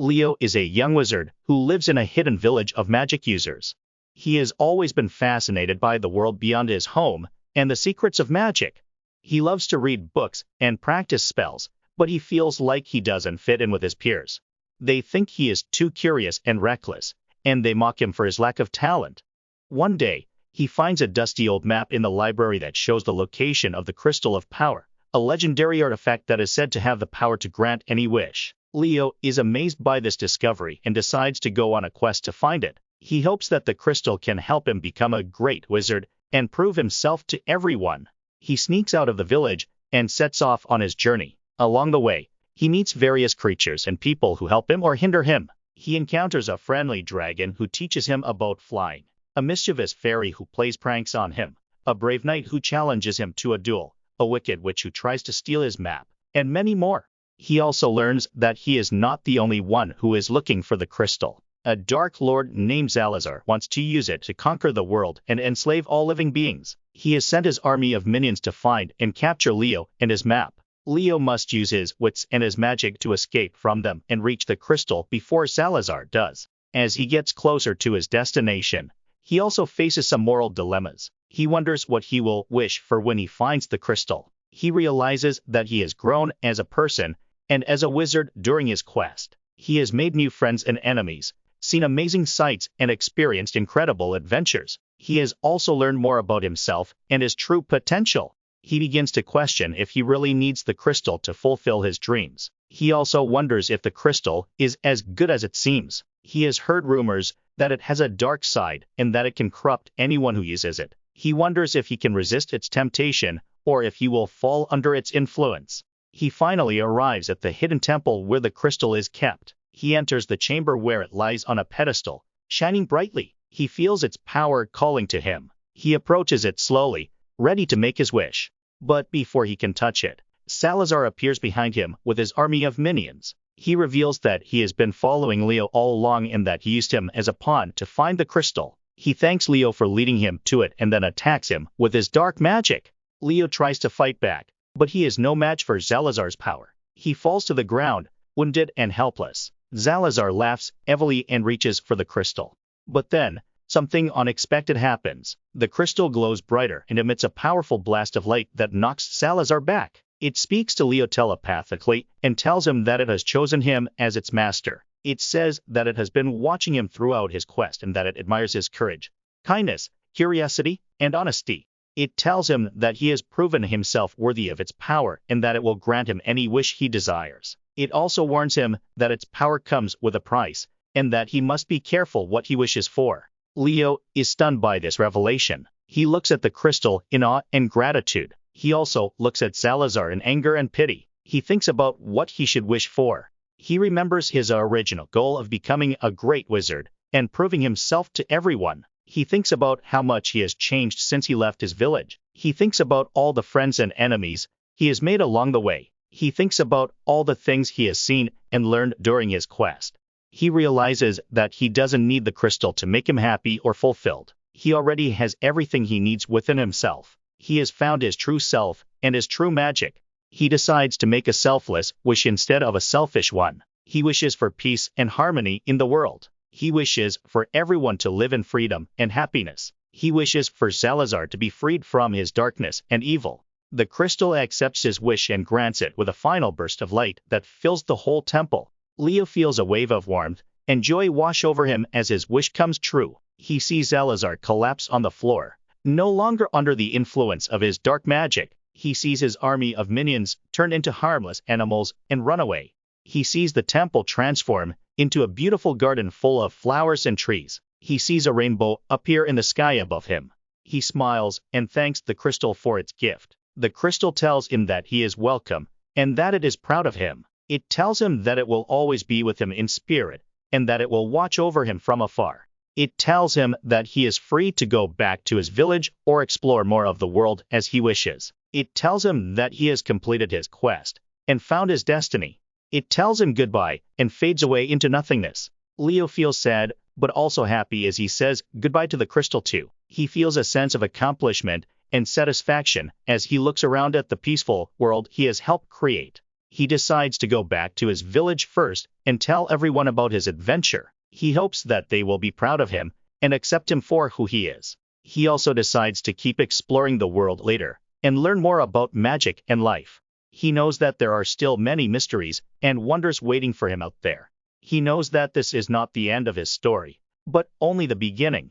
Leo is a young wizard who lives in a hidden village of magic users. He has always been fascinated by the world beyond his home and the secrets of magic. He loves to read books and practice spells, but he feels like he doesn't fit in with his peers. They think he is too curious and reckless, and they mock him for his lack of talent. One day, he finds a dusty old map in the library that shows the location of the Crystal of Power, a legendary artifact that is said to have the power to grant any wish. Leo is amazed by this discovery and decides to go on a quest to find it. He hopes that the crystal can help him become a great wizard and prove himself to everyone. He sneaks out of the village and sets off on his journey. Along the way, he meets various creatures and people who help him or hinder him. He encounters a friendly dragon who teaches him about flying, a mischievous fairy who plays pranks on him, a brave knight who challenges him to a duel, a wicked witch who tries to steal his map, and many more. He also learns that he is not the only one who is looking for the crystal. A dark lord named Salazar wants to use it to conquer the world and enslave all living beings. He has sent his army of minions to find and capture Leo and his map. Leo must use his wits and his magic to escape from them and reach the crystal before Salazar does. As he gets closer to his destination, he also faces some moral dilemmas. He wonders what he will wish for when he finds the crystal. He realizes that he has grown as a person and as a wizard during his quest. He has made new friends and enemies, seen amazing sights, and experienced incredible adventures. He has also learned more about himself and his true potential. He begins to question if he really needs the crystal to fulfill his dreams. He also wonders if the crystal is as good as it seems. He has heard rumors that it has a dark side and that it can corrupt anyone who uses it. He wonders if he can resist its temptation or if he will fall under its influence. He finally arrives at the hidden temple where the crystal is kept. He enters the chamber where it lies on a pedestal, shining brightly. He feels its power calling to him. He approaches it slowly, ready to make his wish. But before he can touch it, Salazar appears behind him with his army of minions. He reveals that he has been following Leo all along and that he used him as a pawn to find the crystal. He thanks Leo for leading him to it and then attacks him with his dark magic. Leo tries to fight back, but he is no match for Salazar's power. He falls to the ground, wounded and helpless. Salazar laughs heavily and reaches for the crystal. But then, something unexpected happens. The crystal glows brighter and emits a powerful blast of light that knocks Salazar back. It speaks to Leo telepathically and tells him that it has chosen him as its master. It says that it has been watching him throughout his quest and that it admires his courage, kindness, curiosity, and honesty. It tells him that he has proven himself worthy of its power and that it will grant him any wish he desires. It also warns him that its power comes with a price and that he must be careful what he wishes for. Leo is stunned by this revelation. He looks at the crystal in awe and gratitude. He also looks at Salazar in anger and pity. He thinks about what he should wish for. He remembers his original goal of becoming a great wizard and proving himself to everyone. He thinks about how much he has changed since he left his village. He thinks about all the friends and enemies he has made along the way. He thinks about all the things he has seen and learned during his quest. He realizes that he doesn't need the crystal to make him happy or fulfilled. He already has everything he needs within himself. He has found his true self and his true magic. He decides to make a selfless wish instead of a selfish one. He wishes for peace and harmony in the world. He wishes for everyone to live in freedom and happiness. He wishes for Salazar to be freed from his darkness and evil. The crystal accepts his wish and grants it with a final burst of light that fills the whole temple. Leo feels a wave of warmth and joy wash over him as his wish comes true. He sees Salazar collapse on the floor, no longer under the influence of his dark magic. He sees his army of minions turn into harmless animals and run away. He sees the temple transform into a beautiful garden full of flowers and trees. He sees a rainbow appear in the sky above him. He smiles and thanks the crystal for its gift. The crystal tells him that he is welcome and that it is proud of him. It tells him that it will always be with him in spirit and that it will watch over him from afar. It tells him that he is free to go back to his village or explore more of the world as he wishes. It tells him that he has completed his quest and found his destiny. It tells him goodbye and fades away into nothingness. Leo feels sad, but also happy as he says goodbye to the crystal too. He feels a sense of accomplishment and satisfaction as he looks around at the peaceful world he has helped create. He decides to go back to his village first and tell everyone about his adventure. He hopes that they will be proud of him and accept him for who he is. He also decides to keep exploring the world later and learn more about magic and life. He knows that there are still many mysteries and wonders waiting for him out there. He knows that this is not the end of his story, but only the beginning.